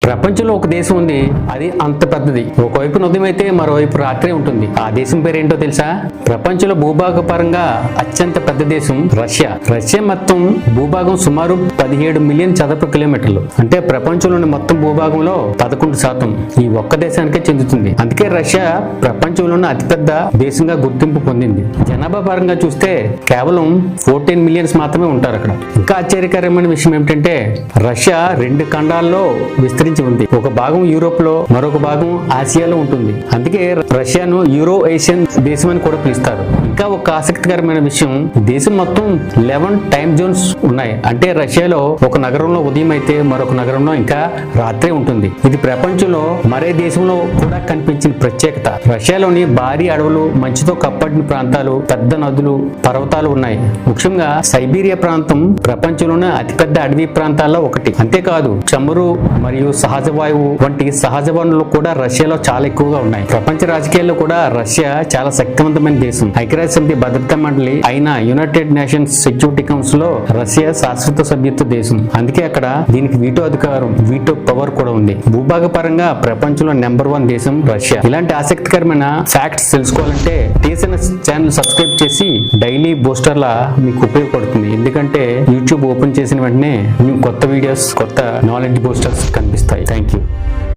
ప్రపంచంలో ఒక దేశం ఉంది, అది అంత పెద్దది. ఒకవైపు ఉదయం అయితే మరోవైపు రాత్రి ఉంటుంది. ఆ దేశం పేరేంటో తెలుసా? ప్రపంచంలో భూభాగ పరంగా అత్యంత పెద్ద దేశం రష్యా. రష్యా మొత్తం భూభాగం సుమారు 17 మిలియన్ చదరపు కిలోమీటర్లు. అంటే ప్రపంచంలోని మొత్తం భూభాగంలో 11% ఈ ఒక్క దేశానికే చెందుతుంది. అందుకే రష్యా ప్రపంచంలోని అతిపెద్ద దేశంగా గుర్తింపు పొందింది. జనాభా పరంగా చూస్తే కేవలం 14 మిలియన్స్ మాత్రమే ఉంటారు అక్కడ. ఇంకా ఆశ్చర్యకరమైన విషయం ఏమిటంటే రష్యా 2 ఖండాల్లో విస్తరించి ఉంది. ఒక భాగం యూరోప్ లో, మరొక భాగం ఆసియాలో ఉంటుంది. అందుకే రష్యాను యూరో ఏషియన్ దేశం అని కూడా పిలుస్తారు. ఇంకా ఒక ఆసక్తికరమైన విషయం, దేశం మొత్తం 11 టైమ్ జోన్స్ ఉన్నాయి. అంటే రష్యాలో ఒక నగరంలో ఉదయం అయితే మరొక నగరంలో ఇంకా రాత్రి ఉంటుంది. ఇది ప్రపంచంలో మరే దేశంలో కూడా కనిపించిన ప్రత్యేకత. రష్యాలోని భారీ అడవులు, మంచుతో కప్పడిన ప్రాంతాలు, పెద్ద నదులు, పర్వతాలు ఉన్నాయి. ముఖ్యంగా సైబీరియా ప్రాంతం ప్రపంచంలోనే అతిపెద్ద అడవి ప్రాంతాల్లో ఒకటి. అంతేకాదు చమురు మరియు సహజ వాయువు వంటి సహజ వనరులు కూడా రష్యాలో చాలా ఎక్కువగా ఉన్నాయి. ప్రపంచ రాజకీయాల్లో కూడా రష్యా చాలా శక్తివంతమైన దేశం. ఐక్యరాజ్య సమితి భద్రతా మండలి అయిన యునైటెడ్ నేషన్స్ సెక్యూరిటీ కౌన్సిల్ లో రష్యా శాశ్వత సభ్యత్వ దేశం. అందుకే అక్కడ దీనికి వీటో అధికారం, వీటో పవర్ కూడా ఉంది. భూభాగ పరంగా ప్రపంచంలో నెంబర్ 1 దేశం రష్యా. ఇలాంటి ఆసక్తికరమైన ఫ్యాక్ట్స్ తెలుసుకోవాలంటే టీఎస్ఎన్ఎస్ ఛానల్ సబ్స్క్రైబ్ చేసి డైలీ బూస్టర్లా మీకు ఉపయోగపడుతుంది. ఎందుకంటే యూట్యూబ్ ఓపెన్ చేసిన వెంటనే కొత్త వీడియోస్, కొత్త నాలెడ్జ్ బూస్టర్స్ కనిపిస్తాయి. Thank you.